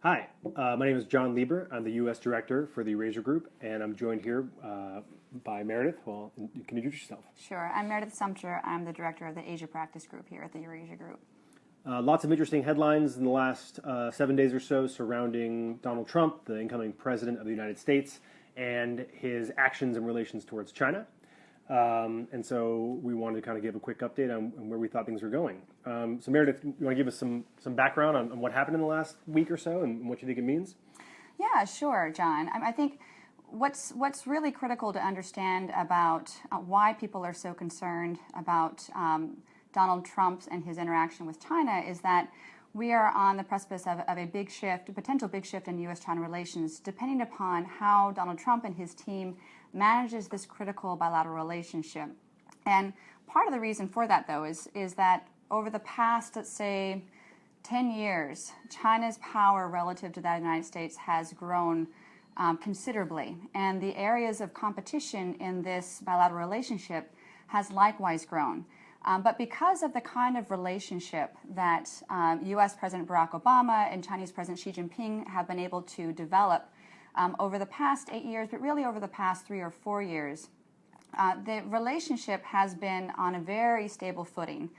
Hi, my name is John Lieber. I'm the U.S. Director for the Eraser Group, and I'm joined here by Meredith. Well, you can introduce yourself. Sure. I'm Meredith Sumpter. I'm the director of the Asia Practice Group here at the Eurasia Group. Lots of interesting headlines in the last 7 days or so surrounding Donald Trump, the incoming president of the United States, and his actions and relations towards China. And so we wanted to kind of give a quick update on where we thought things were going. So Meredith, you want to give us some background on what happened in the last week or so and what you think it means? Yeah, sure, John. I think what's really critical to understand about why people are so concerned about Donald Trump and his interaction with China is that we are on the precipice of a big shift, a potential big shift in U.S.-China relations, depending upon how Donald Trump and his team manages this critical bilateral relationship. And part of the reason for that, though, is that over the past, let's say, 10 years, China's power relative to that of the United States has grown considerably. And the areas of competition in this bilateral relationship has likewise grown. But because of the kind of relationship that U.S. President Barack Obama and Chinese President Xi Jinping have been able to develop over the past 8 years, but really over the past 3 or 4 years, the relationship has been on a very stable footing,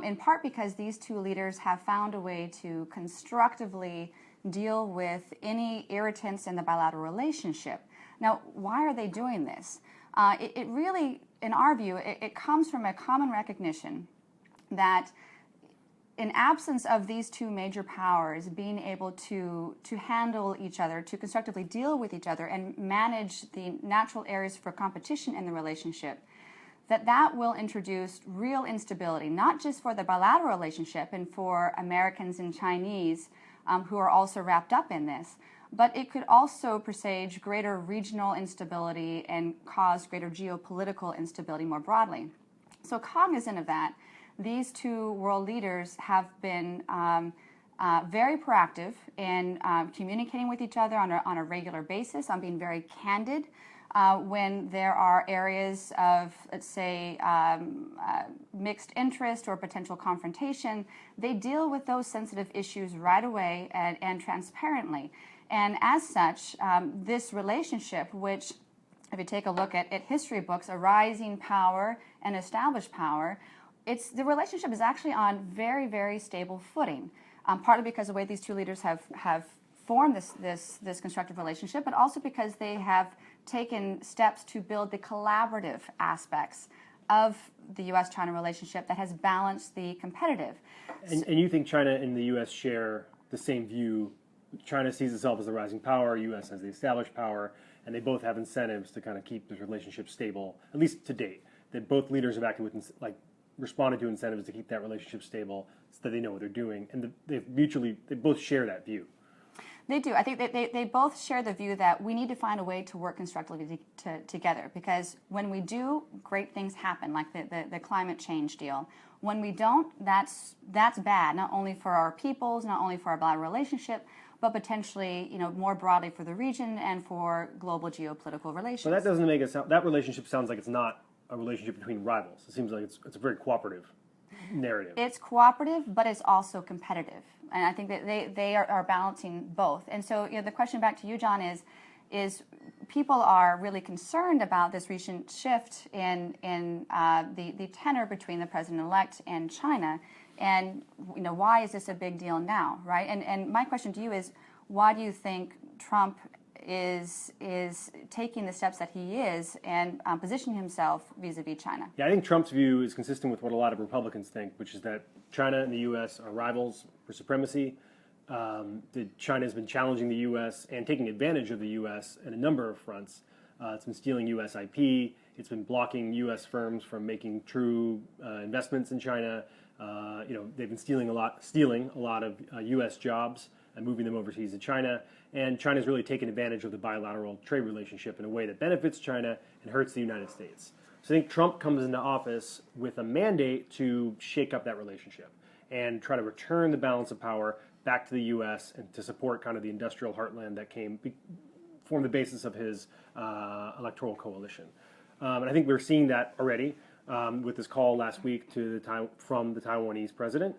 in part because these two leaders have found a way to constructively deal with any irritants in the bilateral relationship. Now, why are they doing this? It really, in our view, it comes from a common recognition that in absence of these two major powers being able to handle each other, to constructively deal with each other and manage the natural areas for competition in the relationship, that will introduce real instability, not just for the bilateral relationship and for Americans and Chinese who are also wrapped up in this, but it could also presage greater regional instability and cause greater geopolitical instability more broadly. So cognizant of that, these two world leaders have been very proactive in communicating with each other on a regular basis, on being very candid when there are areas of, let's say, mixed interest or potential confrontation. They deal with those sensitive issues right away and transparently. And as such, this relationship, which, if you take a look at history books, a rising power and established power, the relationship is actually on very, very stable footing, partly because of the way these two leaders have formed this constructive relationship, but also because they have taken steps to build the collaborative aspects of the U.S.-China relationship that has balanced the competitive. And you think China and the U.S. share the same view? China sees itself as the rising power, U.S. as the established power, and they both have incentives to kind of keep this relationship stable, at least to date. That both leaders have acted with, responded to incentives to keep that relationship stable so that they know what they're doing, and they both share that view. They do. I think they both share the view that we need to find a way to work constructively together, because when we do, great things happen, like the climate change deal. When we don't, that's bad, not only for our peoples, not only for our bilateral relationship, but potentially, more broadly for the region and for global geopolitical relations. So that doesn't make it sound, that relationship sounds like it's not a relationship between rivals. It seems like it's a very cooperative narrative. It's cooperative, but it's also competitive, and I think that they are balancing both. And so, the question back to you, John, is people are really concerned about this recent shift in the tenor between the president-elect and China, and why is this a big deal now, right? And my question to you is, why do you think Trump is taking the steps that he is and positioning himself vis-a-vis China? Yeah, I think Trump's view is consistent with what a lot of Republicans think, which is that China and the U.S. are rivals for supremacy. That China has been challenging the U.S. and taking advantage of the U.S. in a number of fronts. It's been stealing U.S. IP. It's been blocking U.S. firms from making true investments in China. They've been stealing a lot of U.S. jobs and moving them overseas to China. And China's really taken advantage of the bilateral trade relationship in a way that benefits China and hurts the United States. So I think Trump comes into office with a mandate to shake up that relationship and try to return the balance of power back to the U.S. and to support kind of the industrial heartland that formed the basis of his electoral coalition. And I think we're seeing that already with this call last week from the Taiwanese president.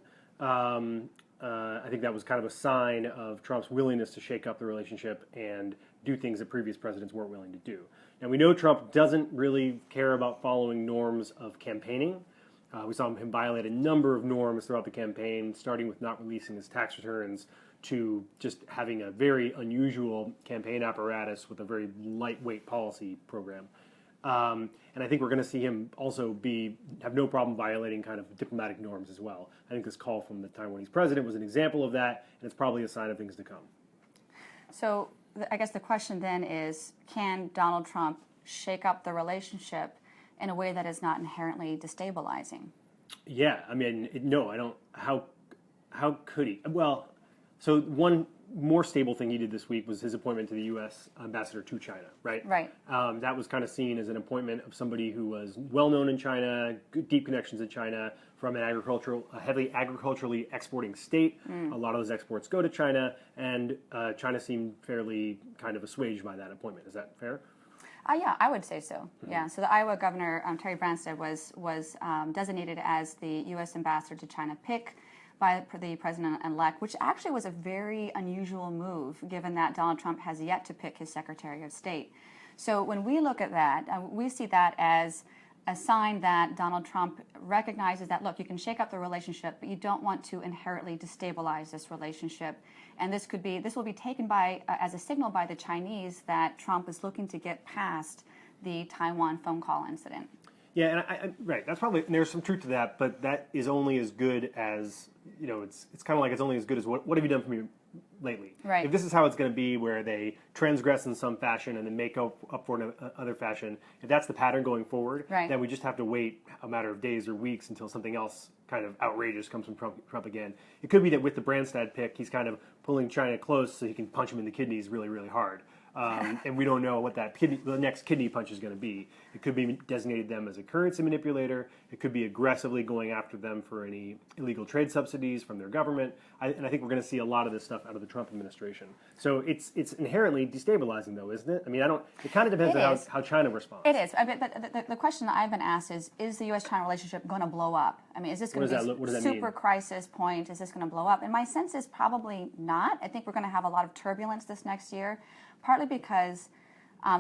I think that was kind of a sign of Trump's willingness to shake up the relationship and do things that previous presidents weren't willing to do. And we know Trump doesn't really care about following norms of campaigning. We saw him violate a number of norms throughout the campaign, starting with not releasing his tax returns to just having a very unusual campaign apparatus with a very lightweight policy program. And I think we're going to see him also have no problem violating kind of diplomatic norms as well. I think this call from the Taiwanese president was an example of that, and it's probably a sign of things to come. So I guess the question then is, can Donald Trump shake up the relationship in a way that is not inherently destabilizing? Yeah, I mean, no, I don't. How could he? Well, so one more stable thing he did this week was his appointment to the U.S. ambassador to China, right? Right. That was kind of seen as an appointment of somebody who was well known in China, deep connections in China, from a heavily agriculturally exporting state. A lot of those exports go to China, and China seemed fairly kind of assuaged by that appointment. Is that fair? Yeah, I would say so. Mm-hmm. Yeah. So the Iowa governor, Terry Branstad, was designated as the U.S. ambassador to China pick by the president-elect, which actually was a very unusual move, given that Donald Trump has yet to pick his Secretary of State. So when we look at that, we see that as a sign that Donald Trump recognizes that, look, you can shake up the relationship, but you don't want to inherently destabilize this relationship. And this will be taken as a signal by the Chinese that Trump is looking to get past the Taiwan phone call incident. Yeah, and right. That's probably, and there's some truth to that, but that is only as good as, it's kind of like it's only as good as what have you done for me lately? Right. If this is how it's going to be, where they transgress in some fashion and then make up for it in another fashion, if that's the pattern going forward, right, then we just have to wait a matter of days or weeks until something else kind of outrageous comes from Trump again. It could be that with the Branstad pick, he's kind of pulling China close so he can punch him in the kidneys really, really hard. And we don't know what the next kidney punch is going to be. It could be designated them as a currency manipulator. It could be aggressively going after them for any illegal trade subsidies from their government. And I think we're going to see a lot of this stuff out of the Trump administration. So it's inherently destabilizing, though, isn't it? I mean, it kind of depends on how China responds. It is. But the question that I've been asked is the U.S.-China relationship going to blow up? I mean, is this going to be a super crisis point? Is this going to blow up? And my sense is probably not. I think we're going to have a lot of turbulence this next year, partly because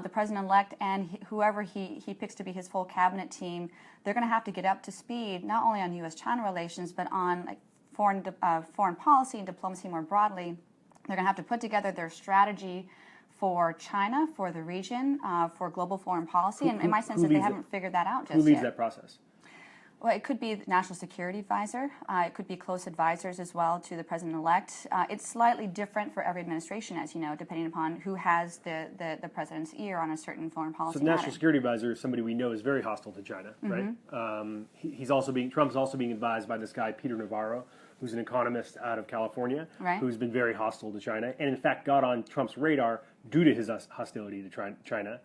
the president-elect and whoever he picks to be his full cabinet team, they're going to have to get up to speed not only on U.S.-China relations, but on foreign policy and diplomacy more broadly. They're going to have to put together their strategy for China, for the region, for global foreign policy. And in my sense, that they haven't figured that out just yet. Who leads that process? Well, it could be the National Security Advisor. It could be close advisors as well to the president-elect. It's slightly different for every administration, as you know, depending upon who has the president's ear on a certain foreign policy matter. So the National matter. Security Advisor is somebody we know is very hostile to China, right? Trump's also being advised by this guy, Peter Navarro, who's an economist out of California, right, who's been very hostile to China, and in fact got on Trump's radar due to his hostility to China.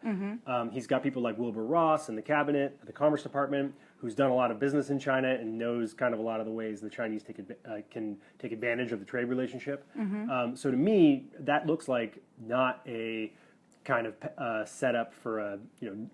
He's got people like Wilbur Ross in the cabinet, the Commerce Department, who's done a lot of business in China and knows kind of a lot of the ways the Chinese can take advantage of the trade relationship. So to me, that looks like not a kind of setup for a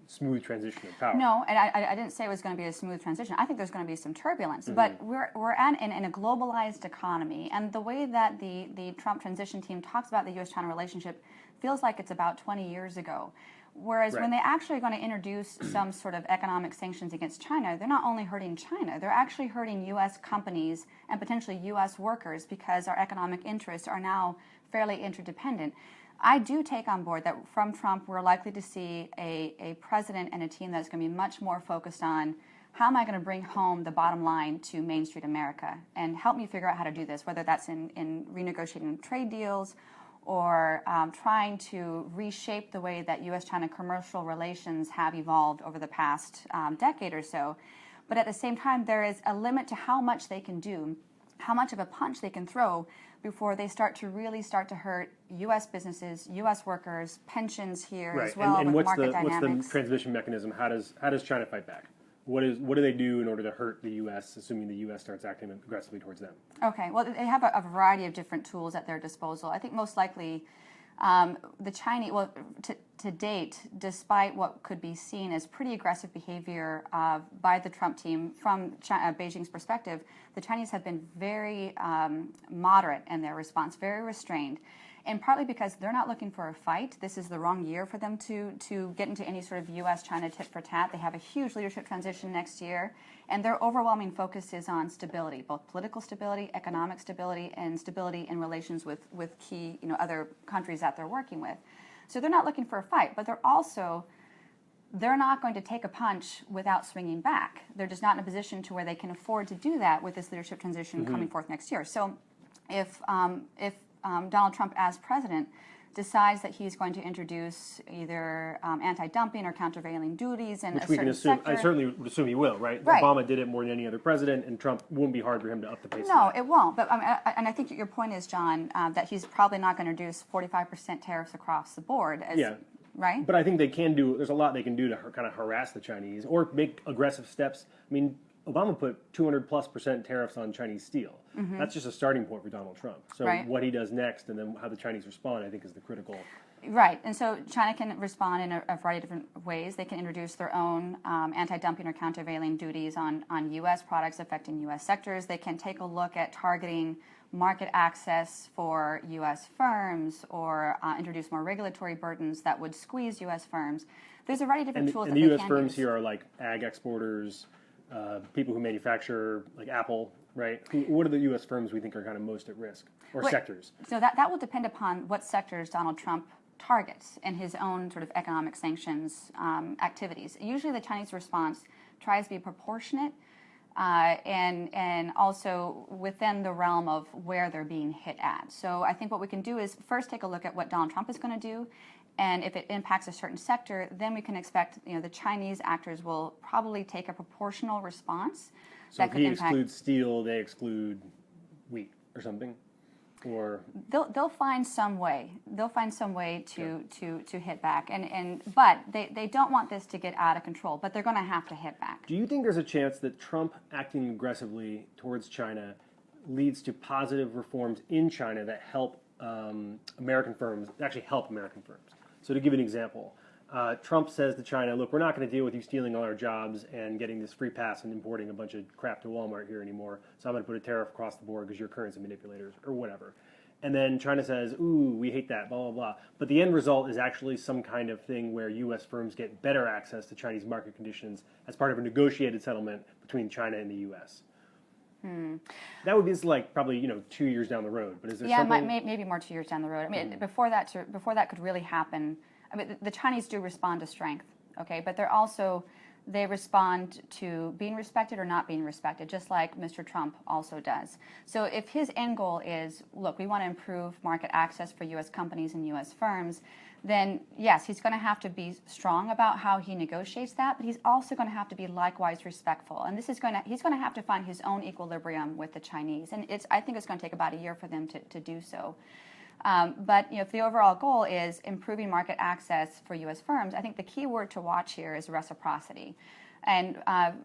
smooth transition of power. No, and I didn't say it was going to be a smooth transition. I think there's going to be some turbulence, but we're in a globalized economy, and the way that the Trump transition team talks about the U.S.-China relationship feels like it's about 20 years ago. Whereas when they actually are going to introduce some sort of economic sanctions against China, they're not only hurting China, they're actually hurting U.S. companies and potentially U.S. workers because our economic interests are now fairly interdependent. I do take on board that from Trump, we're likely to see a president and a team that's going to be much more focused on how am I going to bring home the bottom line to Main Street America and help me figure out how to do this, whether that's in renegotiating trade deals or trying to reshape the way that U.S.-China commercial relations have evolved over the past decade or so. But at the same time, there is a limit to how much they can do, how much of a punch they can throw before they start to hurt U.S. businesses, U.S. workers, pensions here as well, and with market dynamics. What's the transmission mechanism? How does China fight back? What do they do in order to hurt the U.S., assuming the U.S. starts acting aggressively towards them? Okay, well, they have a variety of different tools at their disposal. I think most likely The Chinese, well, to date, despite what could be seen as pretty aggressive behavior by the Trump team from Beijing's perspective, the Chinese have been very moderate in their response, very restrained. And partly because they're not looking for a fight. This is the wrong year for them to get into any sort of U.S.-China tit-for-tat. They have a huge leadership transition next year, and their overwhelming focus is on stability, both political stability, economic stability, and stability in relations with key other countries that they're working with. So they're not looking for a fight, but they're not going to take a punch without swinging back. They're just not in a position to where they can afford to do that with this leadership transition coming forth next year. So if Donald Trump as president decides that he's going to introduce either anti-dumping or countervailing duties in a certain sector. I certainly would assume he will, right? Right? Obama did it more than any other president, and Trump won't be hard for him to up the pace. No, it won't. But and I think your point is, John, that he's probably not going to introduce 45% tariffs across the board. Right? But I think they can do. There's a lot they can do to kind of harass the Chinese or make aggressive steps. I mean, Obama put 200+% tariffs on Chinese steel. That's just a starting point for Donald Trump. So what he does next and then how the Chinese respond, I think, is the critical. Right. And so China can respond in a variety of different ways. They can introduce their own anti-dumping or countervailing duties on U.S. products affecting U.S. sectors. They can take a look at targeting market access for U.S. firms or introduce more regulatory burdens that would squeeze U.S. firms. There's a variety of different tools that they can use. And the U.S. firms here are like ag exporters, people who manufacture, like Apple, right? What are the U.S. firms we think are kind of most at risk, or sectors? So that will depend upon what sectors Donald Trump targets in his own sort of economic sanctions activities. Usually the Chinese response tries to be proportionate and also within the realm of where they're being hit at. So I think what we can do is first take a look at what Donald Trump is going to do. And if it impacts a certain sector, then we can expect the Chinese actors will probably take a proportional response. So if he excludes steel, they exclude wheat or something, or they'll find some way. They'll find some way to hit back. But they don't want this to get out of control. But they're going to have to hit back. Do you think there's a chance that Trump acting aggressively towards China leads to positive reforms in China that help American firms, actually help American firms? So to give you an example, Trump says to China, look, we're not going to deal with you stealing all our jobs and getting this free pass and importing a bunch of crap to Walmart here anymore. So I'm going to put a tariff across the board because you're currency manipulators or whatever. And then China says, ooh, we hate that, blah, blah, blah. But the end result is actually some kind of thing where U.S. firms get better access to Chinese market conditions as part of a negotiated settlement between China and the U.S. That would be like probably 2 years down the road. But is there something? Maybe more 2 years down the road. I mean, before that could really happen. I mean, the Chinese do respond to strength, okay, but they respond to being respected or not being respected, just like Mr. Trump also does. So if his end goal is, look, we want to improve market access for U.S. companies and U.S. firms, then yes, he's going to have to be strong about how he negotiates that, but he's also going to have to be likewise respectful. And he's going to have to find his own equilibrium with the Chinese. And I think it's going to take about a year for them to do so. But if the overall goal is improving market access for U.S. firms, I think the key word to watch here is reciprocity. And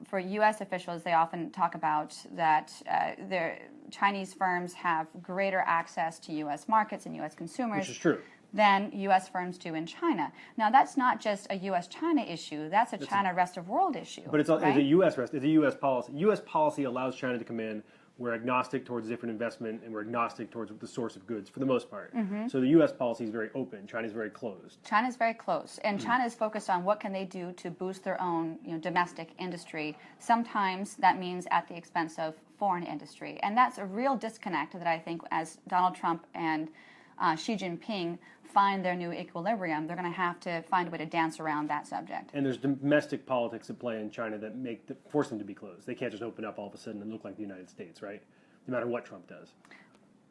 for U.S. officials, they often talk about that their Chinese firms have greater access to U.S. markets and U.S. consumers. Which is true. Than U.S. firms do in China. Now, that's not just a U.S.-China issue. That's a China-rest of world issue. But it's a U.S. policy. U.S. policy allows China to come in. We're agnostic towards different investment, and we're agnostic towards the source of goods for the most part. So the U.S. policy is very open. China's very closed. China's very close, and China is focused on what can they do to boost their own domestic industry. Sometimes that means at the expense of foreign industry, and that's a real disconnect that I think as Donald Trump and Xi Jinping find their new equilibrium, they're going to have to find a way to dance around that subject. And there's domestic politics at play in China that force them to be closed. They can't just open up all of a sudden and look like the United States, right? No matter what Trump does.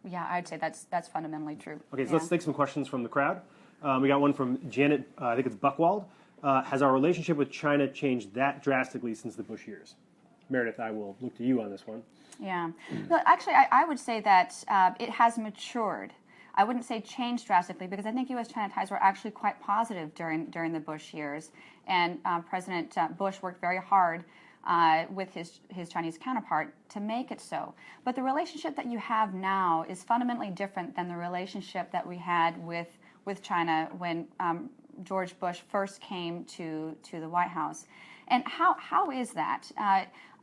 Yeah, I'd say that's fundamentally true. Okay, so let's take some questions from the crowd. We got one from Janet, I think it's Buckwald. Has our relationship with China changed that drastically since the Bush years? Meredith, I will look to you on this one. Yeah. Well, actually, I would say that it has matured. I wouldn't say changed drastically because I think U.S.-China ties were actually quite positive during the Bush years. And President Bush worked very hard with his Chinese counterpart to make it so. But the relationship that you have now is fundamentally different than the relationship that we had with with China when George Bush first came to the White House. And how is that?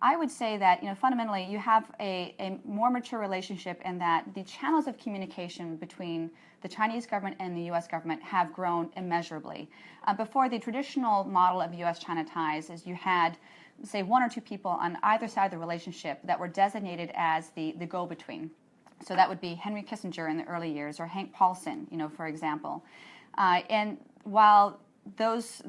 I would say that fundamentally you have a more mature relationship in that the channels of communication between the Chinese government and the U.S. government have grown immeasurably. Before, the traditional model of U.S.-China ties is you had, say, one or two people on either side of the relationship that were designated as the go-between. So that would be Henry Kissinger in the early years or Hank Paulson, for example. And while those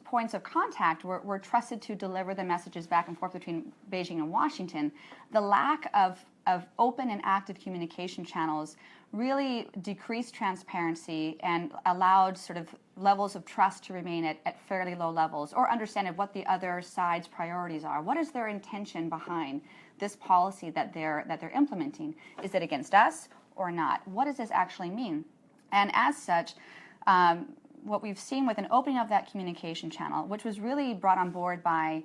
points of contact were trusted to deliver the messages back and forth between Beijing and Washington, the lack of open and active communication channels really decreased transparency and allowed sort of levels of trust to remain at fairly low levels, or understanding what the other side's priorities are. What is their intention behind this policy that they're implementing? Is it against us or not? What does this actually mean? And as such, what we've seen with an opening of that communication channel, which was really brought on board by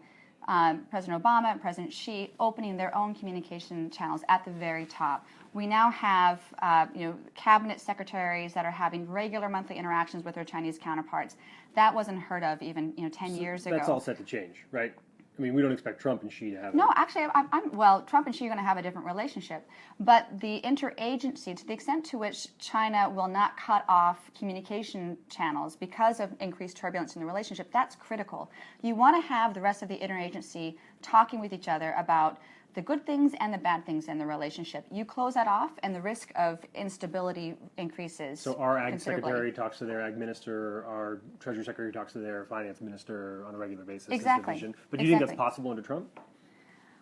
President Obama and President Xi opening their own communication channels at the very top. We now have cabinet secretaries that are having regular monthly interactions with their Chinese counterparts. That wasn't heard of even 10 years ago. That's all set to change, right? I mean, we don't expect Trump and Xi to have. No, actually, well, Trump and Xi are going to have a different relationship. But the interagency, to the extent to which China will not cut off communication channels because of increased turbulence in the relationship, that's critical. You want to have the rest of the interagency talking with each other about the good things and the bad things in the relationship. You close that off, and the risk of instability increases. So our Ag Secretary talks to their Ag Minister, our Treasury Secretary talks to their Finance Minister on a regular basis. Exactly. But do you think that's possible under Trump?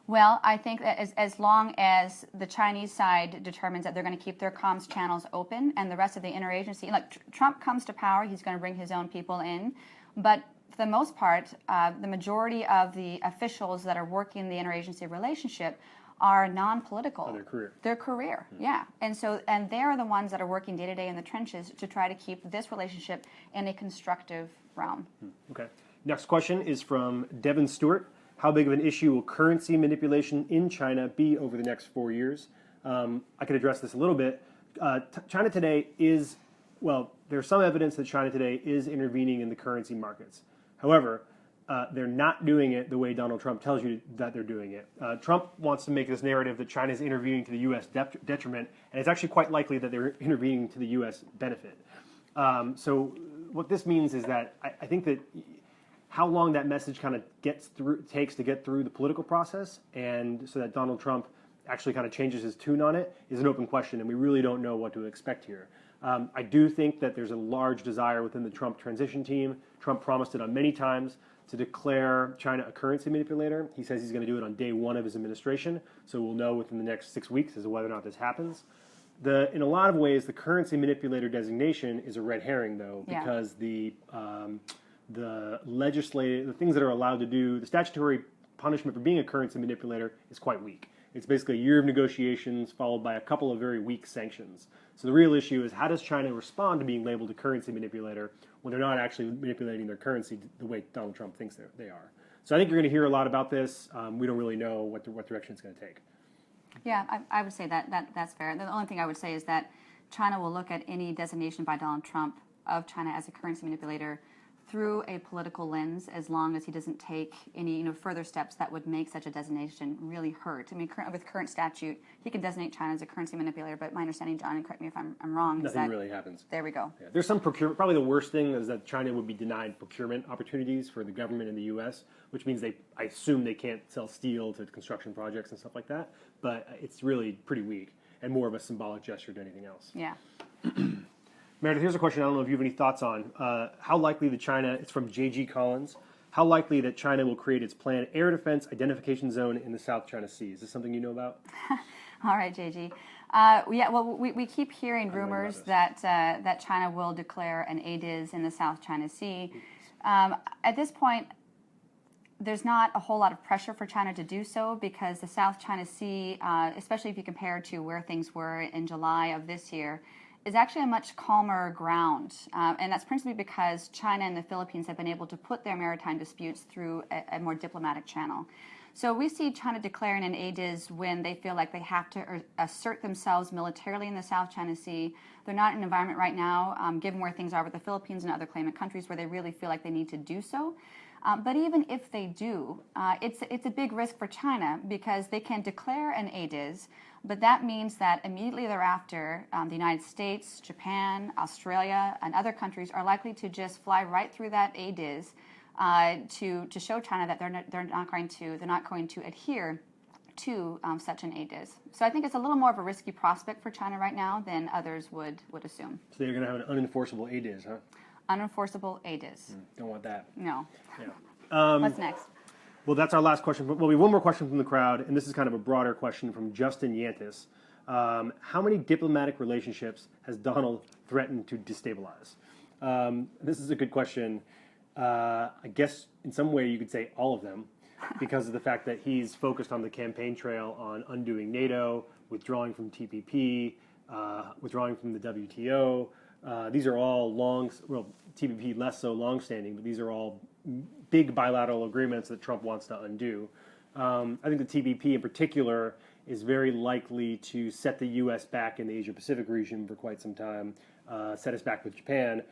Well, I think that as long as the Chinese side determines that they're going to keep their comms channels open and the rest of the interagency, like Trump comes to power, he's going to bring his own people in, but for the most part, the majority of the officials that are working the interagency relationship are non-political. Oh, their career. Their career, yeah. And they're the ones that are working day to day in the trenches to try to keep this relationship in a constructive realm. Okay. Next question is from Devin Stewart. How big of an issue will currency manipulation in China be over the next 4 years? I could address this a little bit. China today is, well, there's some evidence that China today is intervening in the currency markets. However, they're not doing it the way Donald Trump tells you that they're doing it. Trump wants to make this narrative that China is intervening to the U.S. detriment, and it's actually quite likely that they're intervening to the U.S. benefit. So what this means is that I think that how long that message kind of takes to get through the political process, and so that Donald Trump actually kind of changes his tune on it, is an open question, and we really don't know what to expect here. I do think that there's a large desire within the Trump transition team. Trump promised it on many times to declare China a currency manipulator. He says he's going to do it on day one of his administration, so we'll know within the next 6 weeks as to whether or not this happens. In a lot of ways, the currency manipulator designation is a red herring, though, because the things that are allowed to do, the statutory punishment for being a currency manipulator is quite weak. It's basically a year of negotiations followed by a couple of very weak sanctions. So the real issue is, how does China respond to being labeled a currency manipulator when they're not actually manipulating their currency the way Donald Trump thinks they are? So I think you're going to hear a lot about this. We don't really know what direction it's going to take. Yeah, I would say that's fair. The only thing I would say is that China will look at any designation by Donald Trump of China as a currency manipulator through a political lens, as long as he doesn't take any further steps that would make such a designation really hurt. I mean, with current statute, he can designate China as a currency manipulator, but my understanding, John, and correct me if I'm wrong, is that nothing really happens. There we go. Yeah. There's some procurement. Probably the worst thing is that China would be denied procurement opportunities for the government in the U.S., which means I assume they can't sell steel to construction projects and stuff like that. But it's really pretty weak and more of a symbolic gesture than anything else. Yeah. Meredith, here's a question I don't know if you have any thoughts on. How likely that China, it's from J.G. Collins, how likely that China will create its planned air defense identification zone in the South China Sea? Is this something you know about? All right, J.G. We keep hearing rumors that China will declare an ADIZ in the South China Sea. At this point, there's not a whole lot of pressure for China to do so, because the South China Sea, especially if you compare to where things were in July of this year, is actually a much calmer ground. And that's principally because China and the Philippines have been able to put their maritime disputes through a more diplomatic channel. So we see China declaring an ADIZ when they feel like they have to assert themselves militarily in the South China Sea. They're not in an environment right now, given where things are with the Philippines and other claimant countries, where they really feel like they need to do so. But even if they do, it's a big risk for China because they can declare an ADIZ, but that means that immediately thereafter, the United States, Japan, Australia, and other countries are likely to just fly right through that ADIZ to show China that they're not going to adhere to such an ADIZ. So I think it's a little more of a risky prospect for China right now than others would assume. So they're going to have an unenforceable ADIZ, huh? Unenforceable ADIZ. Don't want that. No. Yeah. What's next? Well, that's our last question. Well, we have one more question from the crowd, and this is kind of a broader question from Justin Yantis. How many diplomatic relationships has Donald threatened to destabilize? This is a good question. I guess in some way you could say all of them, because of the fact that he's focused on the campaign trail on undoing NATO, withdrawing from TPP, withdrawing from the WTO. These are all TPP less so long-standing, but these are all big bilateral agreements that Trump wants to undo. I think the TPP in particular is very likely to set the U.S. back in the Asia-Pacific region for quite some time, set us back with Japan.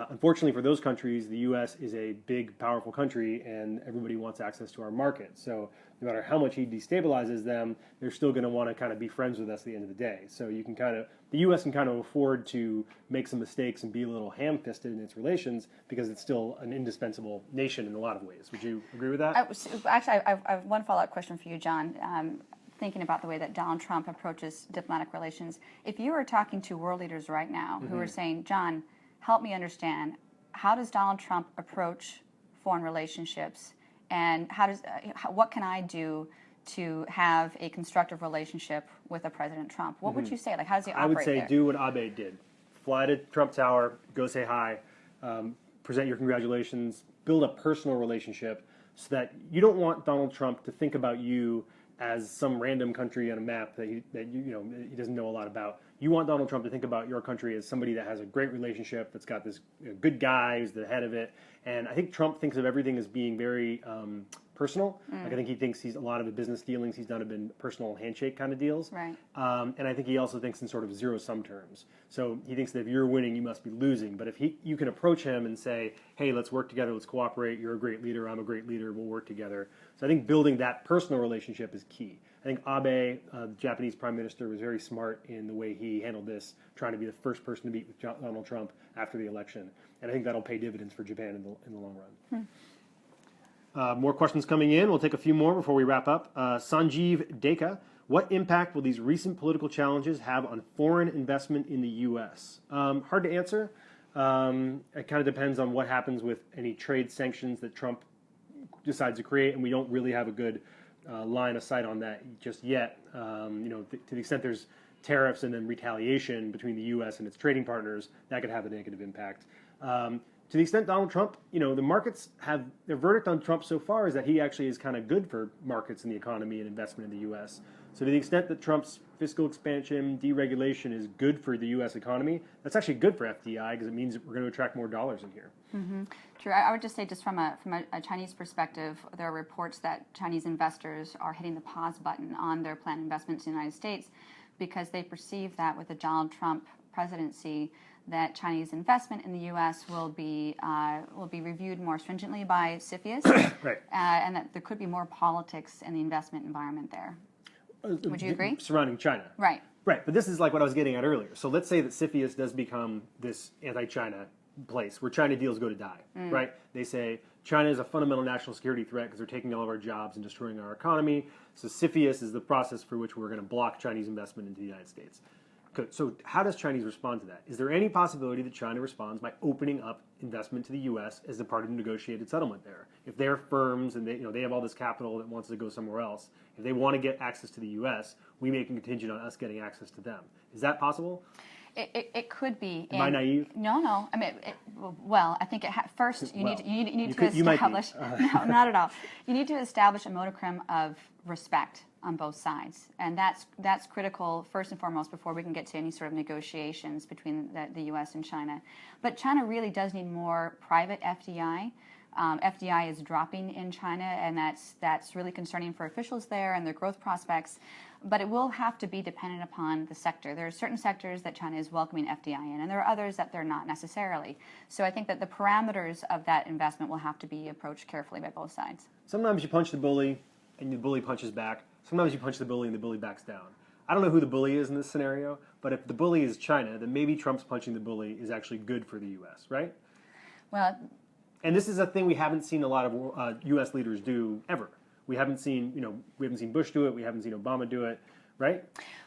Unfortunately for those countries, the U.S. is a big, powerful country, and everybody wants access to our market. So no matter how much he destabilizes them, they're still going to want to kind of be friends with us at the end of the day. So the U.S. can kind of afford to make some mistakes and be a little ham-fisted in its relations because it's still an indispensable nation in a lot of ways. Would you agree with that? Actually, I have one follow-up question for you, John. Thinking about the way that Donald Trump approaches diplomatic relations, if you were talking to world leaders right now who are saying, John, help me understand, how does Donald Trump approach foreign relationships, and what can I do to have a constructive relationship with a President Trump? What would you say? Like, how does he operate? I would say there? do what Abe did. Fly to Trump Tower, go say hi, present your congratulations, build a personal relationship so that you don't want Donald Trump to think about you as some random country on a map that he doesn't know a lot about. You want Donald Trump to think about your country as somebody that has a great relationship, that's got this good guy who's the head of it. And I think Trump thinks of everything as being very personal. Like I think he thinks a lot of the business dealings he's done have been personal handshake kind of deals. Right. And I think he also thinks in sort of zero-sum terms. So he thinks that if you're winning, you must be losing. But if you can approach him and say, hey, let's work together, let's cooperate, you're a great leader, I'm a great leader, we'll work together. So I think building that personal relationship is key. I think Abe, the Japanese prime minister, was very smart in the way he handled this, trying to be the first person to meet with Donald Trump after the election. And I think that'll pay dividends for Japan in the long run. More questions coming in. We'll take a few more before we wrap up. Sanjeev Deka, what impact will these recent political challenges have on foreign investment in the U.S.? Hard to answer. It kind of depends on what happens with any trade sanctions that Trump decides to create, and we don't really have a good line of sight on that just yet. To the extent there's tariffs and then retaliation between the U.S. and its trading partners, that could have a negative impact. To the extent Donald Trump, the markets have, their verdict on Trump so far is that he actually is kind of good for markets and the economy and investment in the U.S. So to the extent that Trump's fiscal expansion, deregulation is good for the U.S. economy, that's actually good for FDI because it means we're going to attract more dollars in here. Mm-hmm. True. I would just say, just from a Chinese perspective, there are reports that Chinese investors are hitting the pause button on their planned investments in the United States because they perceive that with the Donald Trump presidency, that Chinese investment in the U.S. will be reviewed more stringently by CFIUS, Right. And that there could be more politics in the investment environment there. Would you agree? Surrounding China. Right. Right, but this is like what I was getting at earlier. So let's say that CFIUS does become this anti-China place where China deals go to die, right? They say China is a fundamental national security threat because they're taking all of our jobs and destroying our economy. So CFIUS is the process for which we're going to block Chinese investment into the United States. Good. So how does Chinese respond to that? Is there any possibility that China responds by opening up investment to the U.S. as a part of the negotiated settlement there? If they're firms and they have all this capital that wants to go somewhere else, if they want to get access to the U.S., we make a contingent on us getting access to them. Is that possible? It could be. Am I naive? No. I mean, well, I think first you need to establish. You might be. No, not at all. You need to establish a modicum of respect on both sides, and that's critical first and foremost before we can get to any sort of negotiations between the U.S. and China. But China really does need more private FDI FDI is dropping in China, and that's really concerning for officials there and their growth prospects. But it will have to be dependent upon the sector. There are certain sectors that China is welcoming FDI in, and there are others that they're not necessarily. So I think that the parameters of that investment will have to be approached carefully by both sides. Sometimes you punch the bully, and the bully punches back. Sometimes you punch the bully, and the bully backs down. I don't know who the bully is in this scenario, but if the bully is China, then maybe Trump's punching the bully is actually good for the U.S., right? Well, and this is a thing we haven't seen a lot of U.S. leaders do ever. We haven't seen, we haven't seen Bush do it. We haven't seen Obama do it, right?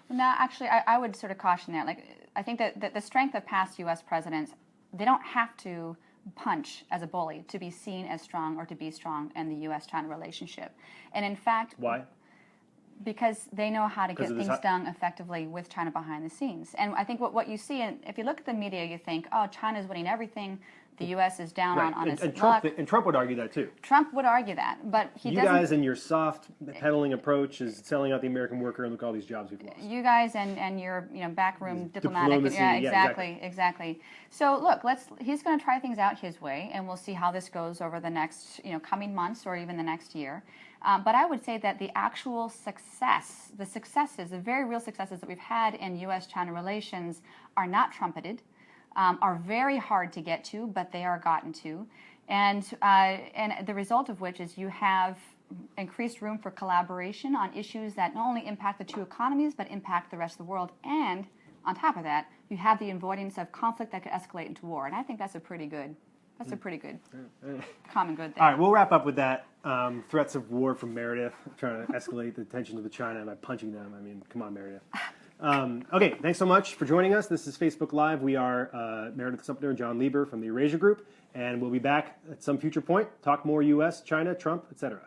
Well, now, actually, I would sort of caution that. Like, I think that the strength of past U.S. presidents, they don't have to punch as a bully to be seen as strong or to be strong in the U.S.-China relationship. And in fact, why? Because they know how to get things done effectively with China behind the scenes. And I think what you see, and if you look at the media, you think, oh, China's winning everything. The U.S. is down on its luck. And Trump would argue that too. Trump would argue that, but he doesn't. You guys and your soft peddling approach is selling out the American worker, and look at all these jobs we've lost. You guys and your backroom diplomatic. Diplomacy, Yeah, exactly. So look, he's going to try things out his way, and we'll see how this goes over the next coming months or even the next year. But I would say that the actual success, the very real successes that we've had in U.S.-China relations are not trumpeted. Are very hard to get to, but they are gotten to. And the result of which is you have increased room for collaboration on issues that not only impact the two economies, but impact the rest of the world. And on top of that, you have the avoidance of conflict that could escalate into war. And I think that's a pretty good common good there. All right, we'll wrap up with that. Threats of war from Meredith, trying to escalate the tensions with China by punching them. I mean, come on, Meredith. Okay, thanks so much for joining us. This is Facebook Live. We are Meredith Sumpter and John Lieber from the Eurasia Group, and we'll be back at some future point, talk more U.S., China, Trump, etc.